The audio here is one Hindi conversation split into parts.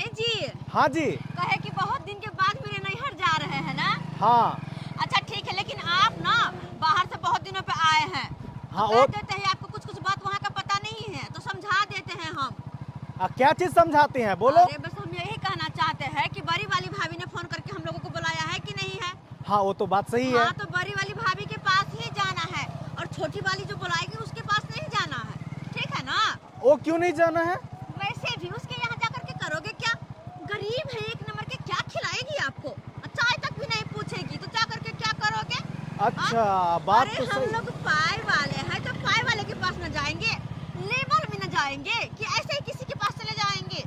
जी। हाँ जी। कहे कि बहुत दिन के बाद मेरे नैहर जा रहे हैं ना। हाँ। अच्छा ठीक है, लेकिन आप ना बाहर से बहुत दिनों पे आए हैं। हाँ, तो कह देते हैं आपको कुछ कुछ बात वहाँ का पता नहीं है तो समझा देते हैं हम। क्या चीज समझाते हैं बोलो। अरे बस हम यही कहना चाहते हैं कि बड़ी वाली भाभी ने फोन करके हम लोगों को बुलाया है कि नहीं है। हाँ वो तो बात सही है। हाँ तो बड़ी वाली भाभी के पास ही जाना है और छोटी वाली जो बुलाएगी उसके पास नहीं जाना है, ठीक है ना। वो क्यों नहीं जाना है? वैसे भी उसके यहाँ जाकर के करोगे क्या? गरीब है एक नंबर के, क्या खिलाएगी आपको? चाय तक भी नहीं पूछेगी तो जा करके क्या करोगे? अच्छा बात अरे तो हम सही। लोग पाई वाले हैं तो पाई वाले के पास न जाएंगे, लेवल में न जाएंगे कि ऐसे ही किसी के पास चले जाएंगे।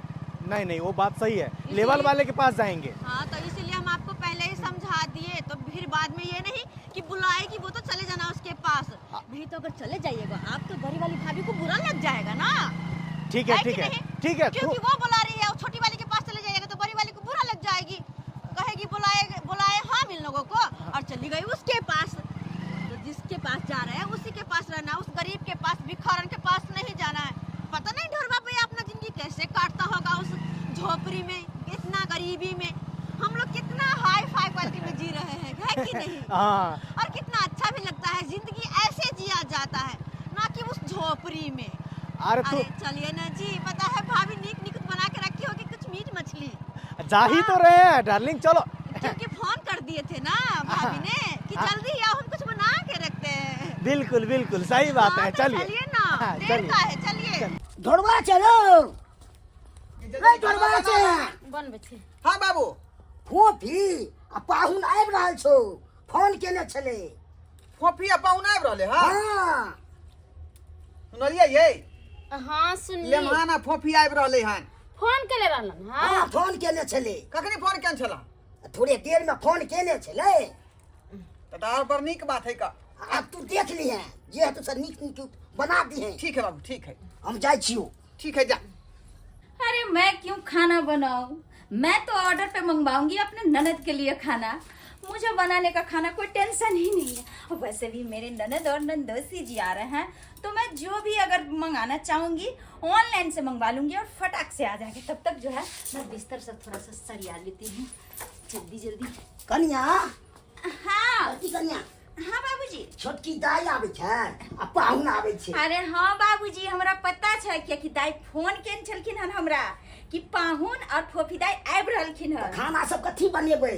नहीं नहीं वो बात सही है, लेवल वाले के पास जाएंगे। हाँ तो इसीलिए हम आपको पहले ही समझा दिए, तो फिर बाद में ये नहीं कि बुलाएगी वो तो चले जाना उसके पास। नहीं तो अगर चले जाइएगा आप तो बड़ी वाली भाभी को बुरा लग जाएगा ना। ठीक है ठीक है ठीक है। क्योंकि वो बुला रही है और छोटी वाली के पास चले जाएगा तो बड़ी वाली को बुरा लग जाएगी, कहेगी बुलाए हम इन लोगों को और चली गई उसके पास। तो जिसके पास जा रहे हैं उसी के पास रहना, उस गरीब के पास भिखारन के पास नहीं जाना है। पता नहीं ढोरवा पे अपना जिंदगी कैसे काटता होगा उस झोपड़ी में, इतना गरीबी में। हम लोग कितना हाई फाई क्वालिटी में जी रहे हैं, है कि नहीं? हाँ। और कितना अच्छा भी लगता है, जिंदगी ऐसे जिया जाता है ना कि उस झोपड़ी में। अरे चलिए ना जी, पता है भाभी नीक बना के रखी होगी कुछ मीट मछली। जा ही तो रहे हैं डार्लिंग, चलो। क्योंकि फोन कर दिए थे ना भाभी ने कि जल्दी आओ हम कुछ बना के रखते हैं। बिल्कुल बिल्कुल सही बात है, चलिए। चलिए ना, देर का है, चलिए। ढोलवा चलो ढोलवा चल बन बच्चे। हाँ बाबू। फोफी आ पाहुन आबि रहल छौ, फोन केने छले। फोफी आ पाहुन आबि रहले हैं। हाँ सुनलिए ये? हाँ सुन ली। लेमहाना फोफी आबि रहले हैं। फोन के ले रहलन। हाँ फोन केने छले, कखनी फोन केन छला? थोड़े देर में फोन केने छले। तदार पर नीक बात है का। अब तू देख ली है, ये तो सब नीक नीक बना दी है। ठीक है बाबू, ठीक है। हम जाए छियो। ठीक है जा। अरे मैं क्यों खाना बनाऊं, मैं तो ऑर्डर पे मंगवाऊंगी अपने ननद के लिए खाना। मुझे बनाने का खाना कोई टेंशन ही नहीं है। और वैसे भी मेरे ननद और नंदोसी जी आ रहे हैं तो मैं जो भी अगर मंगाना चाहूंगी ऑनलाइन से मंगवा लूंगी और फटाक से आ जाएंगे। तब तक जो है मैं बिस्तर से थोड़ा सा सरिया लेती हूँ जल्दी जल्दी। कन्या हाँ कन्या। हाँ बाबूजी। छोटकी दाई आबै छै आ पाहुन आबै छै। अरे हाँ बाबूजी, हमरा पता छै कि दाई फोन केन छलखिन हन हमरा कि पाहुन और फोफी दाई आबि रहलखिन हन। खाना सब कथी बनेबै?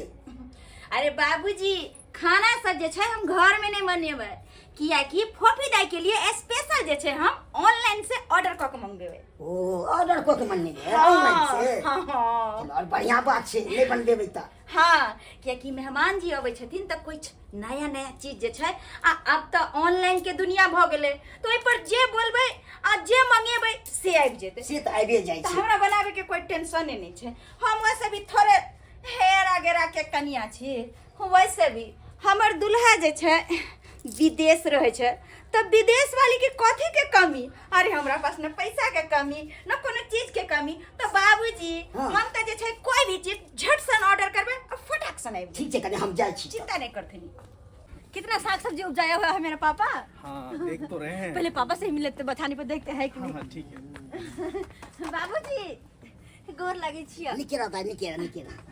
अरे बाबूजी खाना सब जे छै हम घर में नहीं बनेबै, कियाकि फोफी दाई के लिए स्पेशल जे छै हम ऑनलाइन से ऑर्डर क के मंगेबै। ओ ऑर्डर क के मंगेबै ऑनलाइन से? हाँ हाँ चलो और बढ़िया बात छै, नहीं बनबेबै त। हाँ, कियाकि मेहमान जी अबै छथिन त कुछ नया नया चीज जे छै अब त ऑनलाइन के दुनिया भ गेलै, तो ओइ पर जे बोलबै आ जे मंगेबै से आबि जेतै। से त आबे जाइ त छै। हमरा बनाबे के कोई टेंशन नहीं छै। हम वैसे भी थोड़े हेरा गेरा के कनिया छी, वैसे भी हमर दुल्हा जे छै विदेश रहे छै तो विदेश वाली के कथी के कमी? अरे हमरा पास न पैसा के कमी न कोनो चीज के कमी। तो बाबूजी हम त जे छै कोई भी चीज झट से ऑर्डर करबे और फटाक से आबि। ठीक छै कने हम जाइ छी। चिंता नहीं करथिन। कितना साग सब्जी उपजाया हुआ है मेरा पापा। हाँ देख तो रहे हैं। पहले पापा से ही मिलते बथानी पर देखते हैं कि नहीं। हाँ ठीक है। बाबूजी गोर लगे छियै। निकेरा दाई निकेरा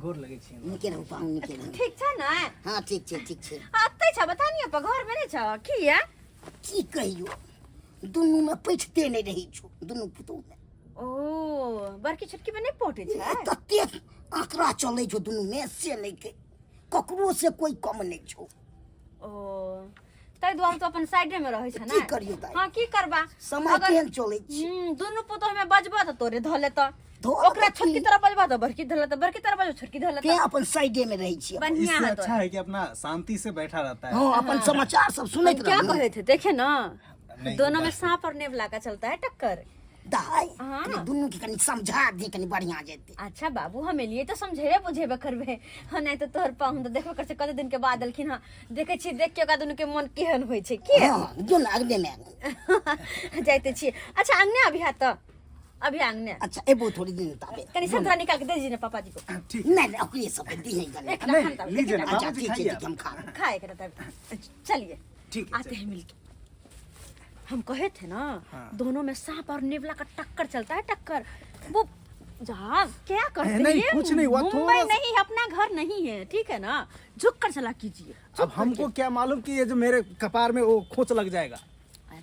गोर लगे छी। निकेरा पाहुन निकेरा। ठीक छै ना? हाँ ठीक छै। आते छ बतानी पर घर में नहीं छ की है? की कहियो दुनू में पैठते नहीं रही छो, दुनू पुतौ में। ओ बड़की छोटकी में नहीं पहुंचे छै? तते आंकड़ा चले छो दुनू में से लेके ककरो से कोई कम नहीं छो। ओ तै दुआरे तो अपन साइडे में रहे छै ना। की करियो दाई? हां की करबा? समय केहन चले छै। दुनू पुतौ में बजबा त तोरे धले त धो ओकरा छोटकी तरफ बजबा त बड़की धले त बड़की तरफ बजबा छोटकी धले के त अपन साइडे में रही छी। बढ़िया इससे है। अच्छा है कि अपना शांति से बैठा रहता है। हां अपन समाचार सब सुनैत क्या रहू। कहे थे देखे ना, नहीं, दोनों में सांप और नेवला का चलता है टक्कर। दाई हाँ। कनी दुनू के कनी समझा दी, कनी बढ़िया जेते। अच्छा बाबू हमें लिए तो समझेबे बुझेबे करबे। हाँ नहीं तो तोहर पाहुन तो देखबे कर से कते दिन के बाद अलखिन। हाँ देखे छी, देख के ओका दुनू के मन केहन होय छै की। हां जोन अगले में जाते छी। अच्छा अंगने अभी हाथ तो अभी अंगने। अच्छा एबो थोड़ी दिन ताबे कनी संतरा निकाल के दे दीजिए ना पापा जी को। ठीक। नहीं ओकरे सब दी है गले। एक ना खान लीजिए ना अच्छा बाबूजी, ठीक खाइए है हम खा। खाए कर तब। चलिए ठीक है, आते हैं मिलके। हम कहे थे ना दोनों में सांप और नेवला का टक्कर चलता है टक्कर। वो जहाँ क्या करते हैं नहीं, ये? कुछ नहीं हुआ, मुंबई थोड़ा सा- नहीं, अपना घर नहीं है, ठीक है ना, झुक कर चला कीजिए। अब हमको क्या मालूम कि ये जो मेरे कपार में वो खोच लग जाएगा।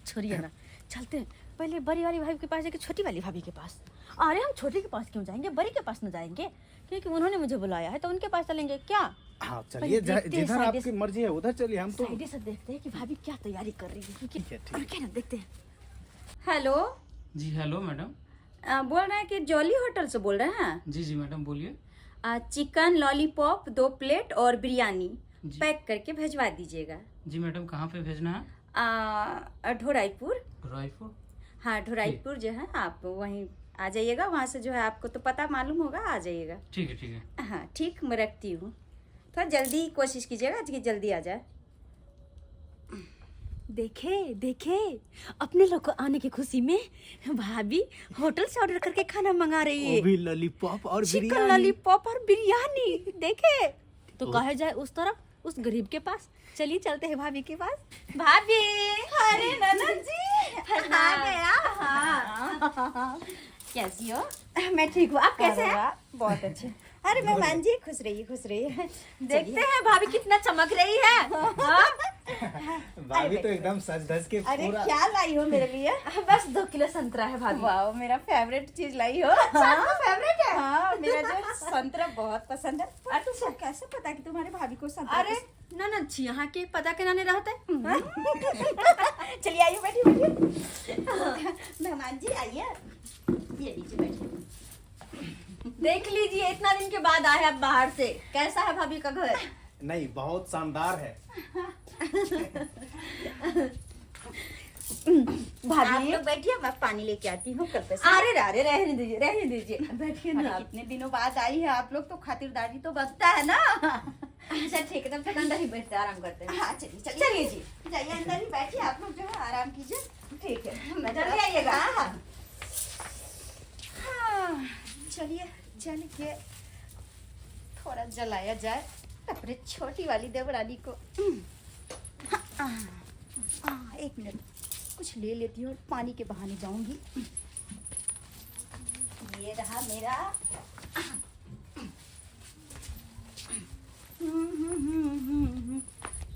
छोड़िए ना, चलते हैं पहले बड़ी वाली भाभी के पास जाके छोटी वाली भाभी के पास। अरे हम छोटी के पास क्यों जाएंगे, बड़ी के पास न जाएंगे, क्योंकि उन्होंने मुझे बुलाया है तो उनके पास चलेंगे क्या। हाँ चलिए, पहले देखते हैं जिधर साइड आपकी से- मर्जी है उधर चलिए। हम तो साइड से देखते हैं कि भाभी क्या तैयारी कर रही है, क्योंकि ठीक है, ठीक है। रुकिए ना, देखते हैं। हेलो, जी हेलो मैडम। बोल रहे हैं कि जॉली होटल से बोल रहे हैं? जी जी मैडम बोलिए। चिकन लॉलीपॉप 2 प्लेट और बिरयानी जी। पैक करके भेजवा दीजिएगा। जी मैडम कहाँ पे भेजना है? ढोराईपुर। रायपुर। हाँ, ढोराईपुर जो है आप वहीं आ जाइएगा, वहाँ से जो है आपको तो पता मालूम होगा, आ जाइएगा। ठीक है ठीक है। हाँ ठीक, मैं रखती हूँ। थोड़ा जल्दी कोशिश कीजिएगा कि जल्दी आ जाए। देखे देखे, अपने लोग को आने की खुशी में भाभी होटल से ऑर्डर करके खाना मंगा रही है। वो भी लॉलीपॉप और चिकन बिरयानी। लॉलीपॉप और बिरयानी, देखे तो कहे जाए उस तरफ, उस गरीब के पास। चलिए चलते हैं भाभी के पास। भाभी, अरे ननद जी आ गया। हाँ कैसी हो? मैं ठीक हूँ, आप कैसे हैं? बहुत अच्छे। अरे मेहमान जी, खुश रहिए खुश रहिए। देखते हैं भाभी कितना चमक रही है। हाँ? भाभी तो एकदम सज धज के अरे पूरा। क्या लाई हो मेरे लिए? बस 2 किलो संतरा है भाभी। वाह, मेरा फेवरेट चीज लाई हो। हाँ फेवरेट है। हाँ, मेरा जो संतरा बहुत पसंद है। अच्छा, कैसे पता कि तुम्हारे भाभी को संतरा अरे ननद छी यहाँ के पता के नाने रहते। हाँ? चलिए आइए, बैठिए बैठिए। मेहमान जी आइए, ये नीचे बैठिए। देख लीजिए, इतना दिन के बाद आए आप बाहर से। कैसा है भाभी का घर? नहीं, बहुत शानदार है। आप भाभी लोग बैठिए, मैं पानी लेके आती हूँ कल पे। अरे रहने दीजिए, रहने दीजिए, बैठिए अरे ना आप। कितने दिनों बाद आई है आप लोग, तो खातिरदारी तो बनता है ना। अच्छा ठीक है, तब तक अंदर ही बैठते आराम करते हैं। हाँ चलिए चलिए चलिए जी। जाइए अंदर ही बैठिए, आप लोग जो है आराम कीजिए। ठीक है, मैं जल्दी आइएगा। हाँ हाँ, चलिए चलिए, थोड़ा जलाया जाए अपने छोटी वाली देवरानी को। एक मिनट, कुछ ले लेती हूँ, पानी के बहाने जाऊंगी। ये रहा मेरा।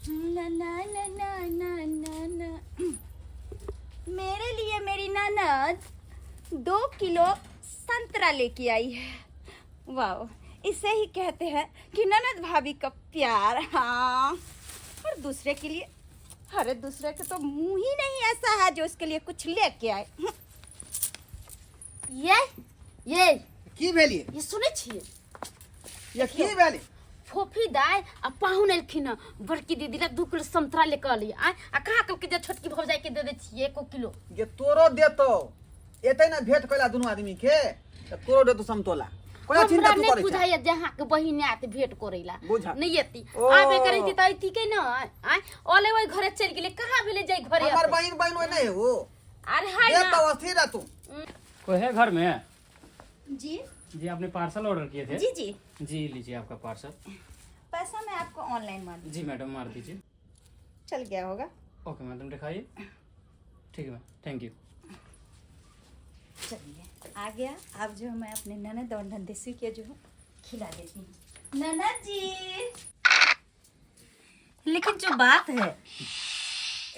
ला ला ला ला ला ला ला। मेरे लिए मेरी ननद 2 किलो संतरा लेके आई है। वाह, इसे ही कहते हैं कि ननद भाभी का प्यार। हाँ, और दूसरे के लिए, अरे दूसरे के तो मुंह ही नहीं ऐसा है जो उसके लिए कुछ लेके आए। ये की भेलिए? ये सुने छिए, ये की भेली? फोफी दाय आ पाहुन एलखिन ह, बड़की दीदी ला 2 किलो संतरा लेकर आली आ कहा कल के जे छोटकी भौजाई के दे दे छिए 1 किलो। ये तोरो देतो, एते ना भेंट कइला दुनू आदमी के, तो तोरो देतो समतोला। कोई चिंता हमरा तू नहीं करे छा? बुझाइए जहाँ के बहिन आते भेंट करेला बुझा। नहीं एती ओ। आबे करे थी त एती के ना आय ओले वही घरे चल गेले, कहां भेले जाई घरे हमार आते। बहन ओए नहीं हो। अरे हाय ये ना तो अस्थिर है तू। कोई है घर में? जी जी आपने पार्सल ऑर्डर किए थे? जी जी, जी लीजिए आपका पार्सल। पैसा मैं आपको ऑनलाइन मार दूँ। जी मैडम मार दीजिए। चल गया होगा। ओके मैडम दिखाइए। ठीक है मैम, थैंक यू। चलिए आ गया। अब जो मैं अपने ननद और नंदेसी के जो है खिला देती हूँ। ननद जी, लेकिन जो बात है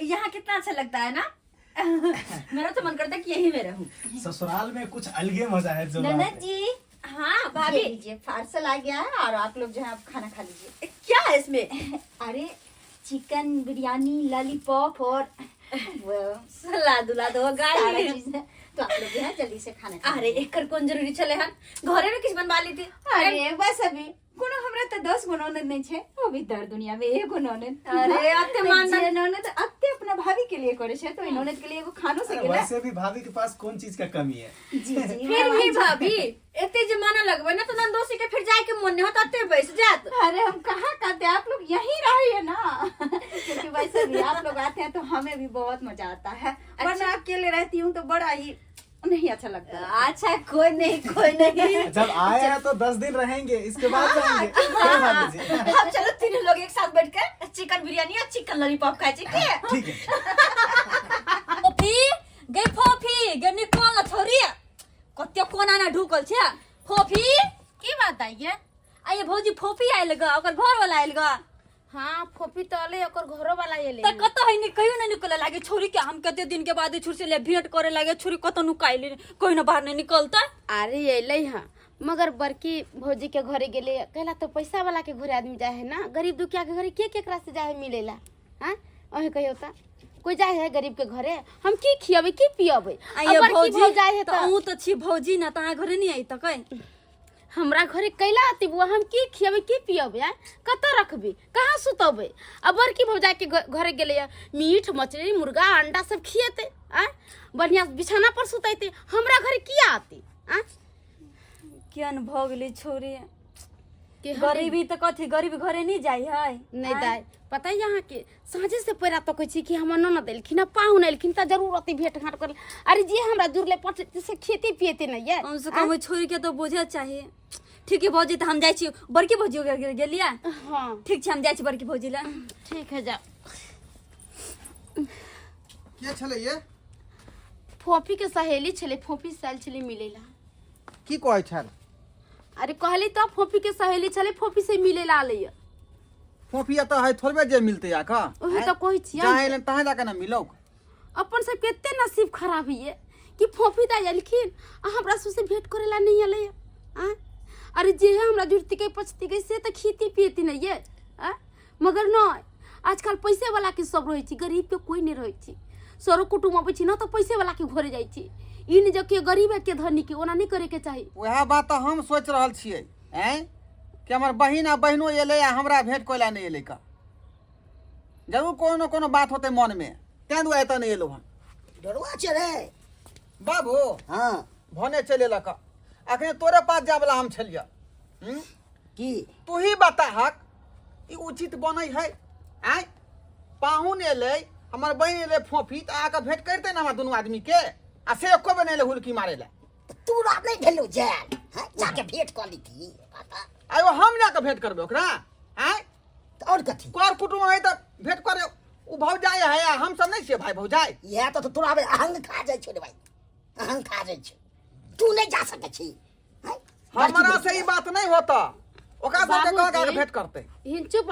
यहाँ कितना अच्छा लगता है ना। मेरा तो मन करता है कि यही में रहूं। ससुराल में कुछ अलगे मजा है। जो बात ननद है। जी, हाँ ये भाभी, लीजिए पार्सल आ गया है, और आप लोग जो है आप खाना खा लीजिए। क्या है इसमें? अरे चिकन बिरयानी, लॉलीपॉप और वो सलाद उलाद हो सारा गई। चीज है, तो आप लोग जो है जल्दी से खाना खा अरे एकर कौन जरूरी चले हन, घरे में किस बनवा ली थी। अरे बस अभी कोनो हमरा तो 10 गो ननद नहीं छे, अभी दर दुनिया में 1 गो ननद। अरे अते मान जे ननद अत्ते अपना भाभी के लिए करे छे, तो इ ननद के लिए एगो खानो से अरे गेला। वैसे भी भाभी के पास कौन चीज का कमी है। जी जी, फिर भी भाभी एते जमाना लगवे ना तो नंदोसी के फिर जाए के मन नहीं होता, अते बैठ जात। अरे हम कहाँ कहते, आप लोग यहीं रहिए ना। क्योंकि वैसे भी आप लोग आते हैं तो हमें भी बहुत मजा आता है, वरना अकेले रहती हूँ तो बड़ा ही नहीं अच्छा लगता। अच्छा कोई नहीं कोई नहीं। जब आए हैं तो 10 दिन रहेंगे, इसके बाद जाएंगे। क्या भाभी जी? हम चलो 3 लोग एक साथ बैठकर चिकन बिरयानी और चिकन लॉलीपॉप खाए ठीक है। ठीक है। फोफी गई, फोफी गई निकल न छोरी कत्ते कोना ना ढुकल छे, फोफी की बात आई है? आइए भौजी फोफी आइल ग ओकर घर वाला आइल ग। हाँ फोफी तो अले ओकर घरो वाला एले त कत है नि कहियो न निकले लागे छोरी के हम कते दिन के बाद छुर से ले भेंट करे लागे छोरी कत नुकाइले कोई न बाहर नहीं निकलता। अरे अले हाँ मगर बड़की भौजी के घरे गेले कहला तो पैसा वाला के घरे आदमी जाए है ना, गरीब दुखिया के घरे के केकरा से जाए मिलेला। हाँ ओहे कहियो त कोई जाए है गरीब के घरे हम की खियाबे की पियाबे। आइए भौजी जाए है त ऊ त छी भौजी ना ता घरे नहीं आई त कई हमरा घरे कैला आती बुआ हम की खियाबे की पियाबे कत रखबे कहाँ सुतबे। अब बड़की भौजा के घरे गेले मीट मछली मुर्गा अंडा सब खिएते आ बढ़िया बिछाना पर सुतैते, हमरा घरे किया आती आ केन भ गेली छोरी के गरीबी त कथी गरीब घरे नहीं जाई है नहीं दाई पता है यहाँ के साँझे से पैरा तो कहै कि हमर ननद एलखिन आ पाहुन एलखिन त जरूर अति भेंट घाट कर। अरे जी हमरा जुड़ले पट से खेती पियते नहीं है हम से कम छोरी के तो बुझे चाहिए। ठीक है भौजी त हम जाई छी बड़की भौजी गेलिया। हाँ ठीक छै हम जाई छी बड़की भौजी ला। ठीक है जा। के छले ये फोफी के सहेली छले, फोफी साल छले मिलेला। की कहै छल? अरे कहली तो फोफी के सहेली छले, फोफी से मिलेला आले फोफिया तो है थोड़बे जे मिलते या का ओहे तो कहै छियै जहाँ एलन तहाँ जाके ना मिलो। अपन सब केते नसीब खराब है कि फोफी दा एलखिन आ हमरा से भेंट करेला नहीं आले आ। अरे जे है हमरा जुड़ती के पछती के से तो खेती पियती नहीं है आ मगर न आजकल पैसे वाला के सब रही छी, गरीब के कोई नहीं रही छी। सरो कुटुम अबै छी न तो पैसे वाला के घरे जाई छी, इन जो के गरीब के धनी के ओना नहीं करे के चाहिए। वह बात तो हम सोच रहल छियै हैं कि हमर बहिन आ बहिनो एले आ हमरा भेंट कोइला नहीं एले का। जरूर कोनो कोनो बात होते मन में तें दुआरे त नहीं एलो हन। डरुआ छे रे बाबू हाँ भने चले लका अखने तोरे पास जावला हम छलिया। की तू ही बता हक ई उचित बनै है आय पाहुन एले हमर बहिन एले फोफी त आके भेंट करते ना हमरा दुनू आदमी के आ से एको बनेले हुलकी मारेला। तू रात नहीं भेलो जान हाँ जाके भेंट कर ली थी पता आयो हम जाके भेंट करबे ओकरा आय और कथी कर कुटुम है त भेंट करे उ भौजाई है या हम सब नहीं छियै भाई भौजाई। यह तो तोरा बे अहंग खा जाय छे रे भाई, अहंग खा जाय छे। तू नहीं जा सके छी हैं? हमरा से ई बात नहीं होता ओकरा साथे कह के भेंट करते। हिन चुप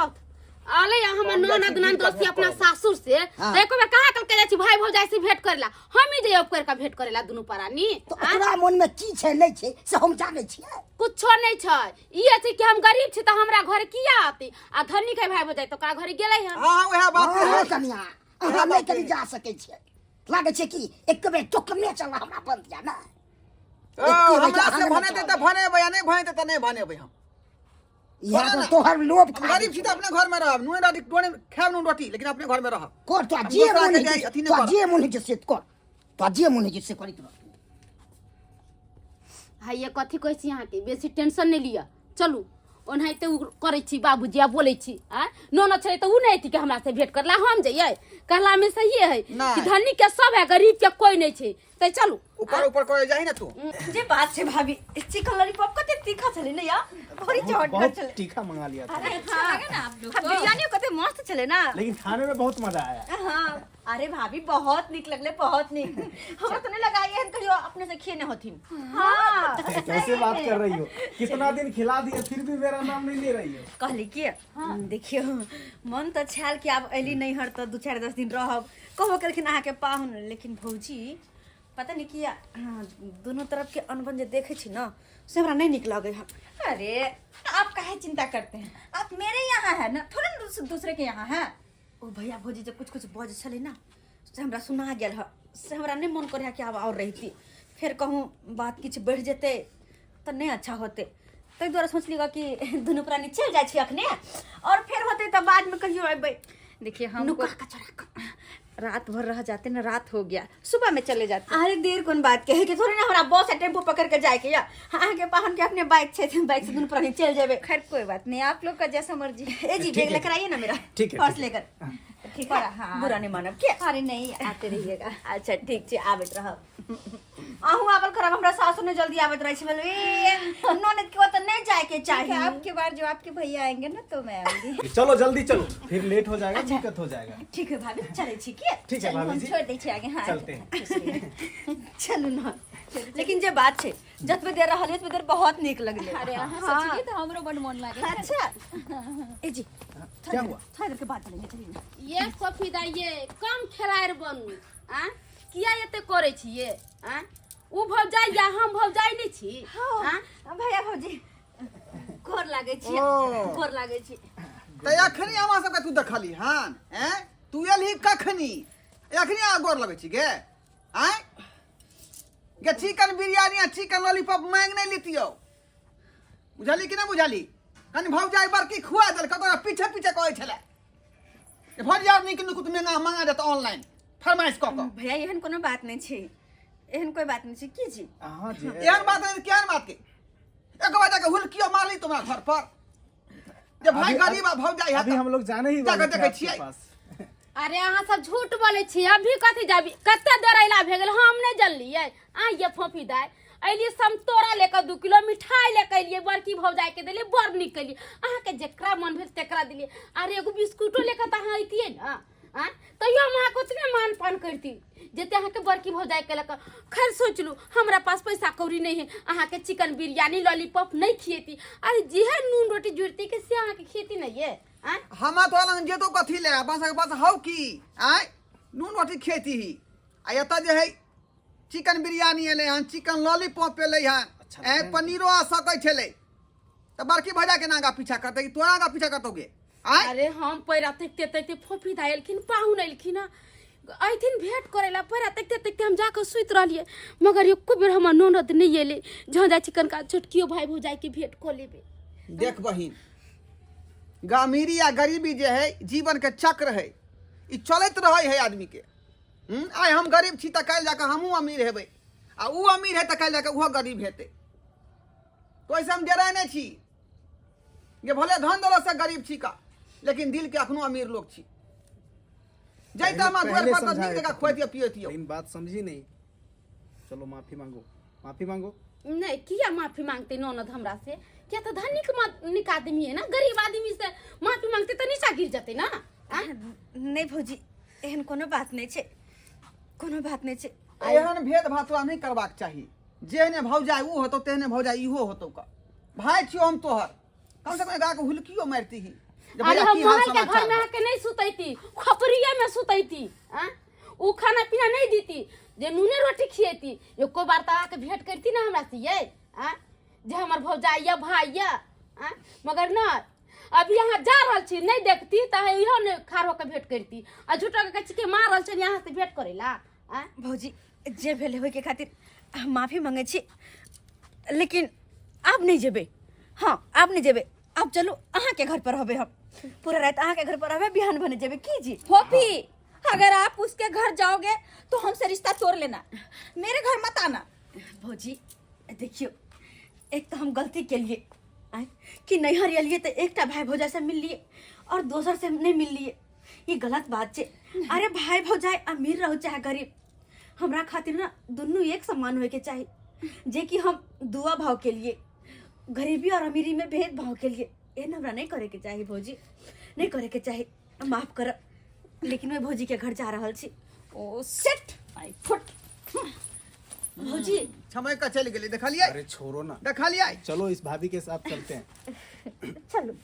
आले हमर ननद नंदोसी अपना भेंट सासुर से हाँ। तो एको बार कहा कल के जाय छी भाई भौजाई से भेंट करेला, हम ही जे उपकर का भेंट करेला दुनू परानी। तो ओकरा मन में की छे नहीं छे से हम जाने छियै। कुछो नहीं छै ई छै कि हम गरीब छी त हमरा घर किया आती आ धनी के भाई भौजाई तो का घर गेलै हन। हां वह बात हाँ है कन्या हम नहीं कभी जा सके छियै, लागे छे कि एक बेर चुक में चल हमरा बंद जा ना। हमरा से भने दे त भने बया नहीं भने त नहीं भने हम। यह तो तोहर लोभ खा गरीब छी त अपने घर में रहब नुन रोटी टोने खाब नुन रोटी लेकिन अपने घर में रहब। कर तो अब जे दूसरा मन के जाई, अथी नहीं तो कर। जे मन है से कर तो जे मन है से करी तो। हाय ये कथी कहै छी यहाँ के बेसी टेंशन नहीं लिया, चलू ओनाहिते उ करै छी बाबूजी आ बोलै छी आ नोनो छै त उ नहीं थी कि हमरा से भेंट करला हम जइयै कहला में सही है कि धनी के सब है गरीब के कोई नहीं छै त चलू ऊपर ऊपर करे जाई ना तू। जे बात छे भाभी चिकन लॉलीपॉप कते तीखा छले ना या बड़ी चटपट बहुत छले। तीखा मंगा लिया था अरे अच्छा लगा ना आप लोग को बिरयानी कते मस्त छले ना। लेकिन खाने में बहुत मजा आया। हाँ अरे भाभी बहुत निक लगले बहुत निक। हम तो नहीं लगाई है कहियो अपने से खिए न होथिन। हाँ कैसे बात कर रही हो, कितना दिन खिला दिए फिर भी मेरा नाम नहीं ले रही हो। कहली कि देखियो मन तो छाल कि अब अली नहीं हर तो 2-4-10 दिन रहब कहबो करखिन अहाँ के पाहुन, लेकिन भौजी पता नहीं किया दोनों तरफ के अनबन जे देखे छी ना से हमरा नहीं निक लगे है। अरे आप काहे चिंता करते हैं, आप मेरे यहाँ है ना थोड़ा दूसरे के यहाँ है। ओ भैया भौजी जब कुछ कुछ बज छले ना से हमरा सुना गेल है, से हमरा नहीं मन करे कि अब और रहती फिर कहूँ बात किछ बढ़ जेते तो नहीं अच्छा होते। तो द्वारा सोचलिएगा कि दोनों प्राणी चल जाए छी अखने और फिर होते तो बाद में कहियो अबे। देखिए हम रात भर रह जाते ना, रात हो गया सुबह में चले जाते। अरे देर कौन बात कहे कि थोड़ी ना हमारा बस है टेम्पो पकड़ के जाए के या आगे पाहन के अपने बाइक से बाइक से दोनों प्राणी चल जाए। खैर कोई बात नहीं, आप लोग का जैसा मर्जी। ए जी बैग लेकर आइए ना मेरा, ठीक है, पर्स ठीक है। लेकर। ठीक है हाँ बुरा नहीं मानब क्या? अरे नहीं आते रहिएगा। अच्छा ठीक है आबत रह आहू आवल खराब हमरा सासु ने जल्दी आवत रही बोलवे ननद के तो नहीं जाए के चाहिए। आपके बार जो आपके भैया आएंगे ना तो मैं आऊंगी। चलो जल्दी चलो फिर लेट हो जाएगा, दिक्कत हो जाएगा। ठीक है भाभी चले छी ठीक है भाभी जी, छोड़ दे छी आगे। हाँ चलते हैं। चलो ना। लेकिन जे बात छे जतबे देर रहल ओतबे देर बहुत नीक लगले। अरे अहाँ सोचिए तो हमरो बड़ मन लागे। अच्छा ए जी क्या हुआ? थोड़ा देर के बाद चलेंगे, चलिए ना। ये फफीदा ये कम खेलायर बनू आ किया एते करे छी ये आ उ भौजाई या हम भौजाई नहीं छी आ भैया भौजी गोर लागे छी, ओ। गोर लागे छी। तो अखनी हमारा सबके तू देखली हन हैं तू एलही कखनी अखनी आ गोर लगै छी गे हैं गे चिकन बिरयानी आ चिकन लॉलीपॉप मांग नहीं लेतियो बुझली कि ना बुझली कनी भौजाई बड़की खुआ देल कतो पीछे पीछे कहै छले ए भौजाई नहीं किनु कुछ महंगा मंगा देत ऑनलाइन फरमाइश क क भैया एहन कोनो बात नहीं छे, एहन कोई बात नहीं छे की जी। हाँ जी एहन बात है केहन बात के एक बार जाके हुलकियो मारली तुम्हारा घर पर जे भाई गरीब आ भौजाई है अभी हम लोग जाने ही जाके वाले थे देखै आपके छियै पास। अरे अहाँ सब झूठ बोले छी, अभी कथी जाबी कते दरैला भे गेल हम नहीं जानलिए आ ये फफीदा अइली समतोरा लेकर 2 किलो मिठाई लेकर अइलिए बड़की भौजाई के देलिए बड़ निक कइलिए अहाँ के जेकरा मन भेल तेकरा दिलिए। अरे एगो बिस्कुटो लेकर त अहाँ अइतिए ना आ तइयो हम अहाँ कुछ नहीं मान पान करती जेते अहाँ के बड़की भौजाई के लेकर। खैर सोच लू हमरा पास पैसा कौड़ी नहीं है, अहाँ के चिकन बिरयानी लॉलीपॉप नहीं खिएती। अरे जी है नून रोटी जुड़ती के से अहाँ के खेती नहीं है आ हमा तो लंग जे तो कथी ले बस के पास हौ की आय नून रोटी खेती ही आ एता जे है चिकन बिरयानी एले हन चिकन लॉलीपॉप एले हन ए पनीरो आ सकै छले त बड़की भजा के नागा पीछा करते कि तोरा नागा पीछा करतोगे आय अरे हम पैरा तकते तकते फफीदा एलखिन पाहुन एलखिन अइथिन भेंट करेला पैरा तकते तकते हम जाकर सुत रहलिए मगर एको बेर हमर ननद नहीं एले जहाँ चिकन का छोटकियो भाई भौजाई के भेंट क लेबे। देख बहिन अमीरी या गरीबी जे है जीवन के चक्र है ई चलत रहे है आदमी के आय हम गरीब छी त काल जाके हमहू अमीर हेबै आ ऊ अमीर है त काल जाके उहो गरीब हेतै तो ऐसे हम डराय नहीं छी ये भले धन दौलत से गरीब छी का लेकिन दिल के अखनो अमीर लोग छी जैता हम घर पहले पर त समझाए नीक जगह थे। खोतियो पियतियो लेकिन बात समझी नहीं। चलो माफी मांगो, माफी मांगो। नहीं किया माफी मांगते ननद हमरा से क्या तो धनिक आदमी है ना, गरीब आदमी से माफी मांगते तो नीचा गिर जाते ना आ? नहीं भौजी एहन कोनो बात नहीं छे, कोनो बात नहीं छे। एहन भेदभाव तोरा नहीं करबाक चाही जेहने भौजाई ऊ होतो तेहने भौजाई इहो होतो का भाई छियो हम तोहर कम से कम गा के हुलकियो मारती ही जे अरे भैया हम की हाल महल के घर में समाचार आके नहीं सुतैती खपरिया में सुतैती आ? उ खाना पीना नहीं दीती जे नूने रोटी खिएती एको बार त आके भेंट करती ना हमरा से ये आ जे हमर भौजाई या भाई या आ मगर ना अभी यहाँ जा रहल छी नहीं देखती त इहो ने खार होके भेंट करती आ झूठा के कछि के मार रहल छी यहाँ से भेंट करेला आ भौजी जे भेले होय के खातिर हम माफी मांगे छी लेकिन आप नहीं जेबे। हाँ आप नहीं जेबे, आप चलो अहाँ के घर पर रहबे, हम पूरा रात अहाँ के घर पर रहबे, बिहान बने जेबे की जी। फोफी अगर आप उसके घर जाओगे तो हमसे रिश्ता तोड़ लेना, मेरे घर मत आना। भौजी देखियो एक तो हम गलती के लिए आए कि नैहर एलिए तो एकटा भाई भौजाई से मिल लिए और दोसर से नहीं मिल लिए, ये गलत बात छे। अरे भाई भौजाई अमीर रहो चाहे गरीब हमरा खातिर ना दोनों एक समान होए के चाहिए जे कि हम दुआ भाव के लिए गरीबी और अमीरी में भेदभाव के लिए एहन हमरा नहीं करे के चाहिए भौजी, नहीं करे के चाहिए, माफ कर। लेकिन मैं भौजी के घर जा रहल छी। ओ सेट माय फुट भौजी समय का चल गेले देखलिए अरे छोड़ो ना, देखलिए चलो इस भाभी के साथ चलते हैं। चलो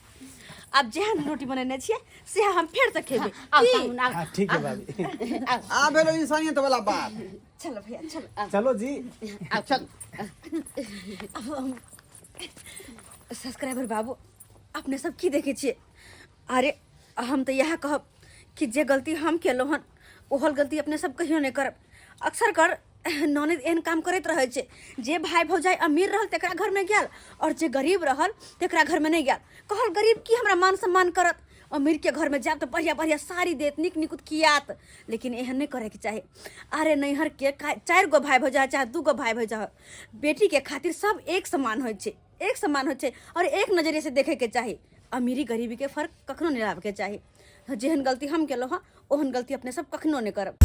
अब जेहन रोटी बनेने छिए से हम फेर से खेबे। हाँ ठीक है भाभी। आ भेलो इंसानियत वाला बात चलो भैया चलो चलो जी। आ चल अब हम सब्सक्राइबर बाबू अपने सब की देखे छिए। अरे हम तो यह कहब कि जे गलती हम केलहुँ हन ओहल गलती अपने सब कहियो नहीं करब। अक्सर कर ननद एहन काम करते रहे छे जे भाई भौजाई अमीर रहल तेकरा घर में गेल और जे गरीब रहल तेकरा घर में नहीं गेल। कहल गरीब की हमरा मान सम्मान करत, अमीर के घर में जाब तो बढ़िया बढ़िया साड़ी देत, निक निकुत खियात, लेकिन एहन नहीं करे के चाहे। अरे नैहर के 4 गो भाई भौजाई चाहे 2 गो भाई भौजाई बेटी के खातिर सब एक समान हो छे, एक समान हो छे और एक नजरिए से देखे के चाहे। अमीरी गरीबी के फर्क कखनो नहीं लाबे के चाहे। जेहन गलती हम केलहुँ हँ ओहन गलती अपने सब कखनो नहीं करब।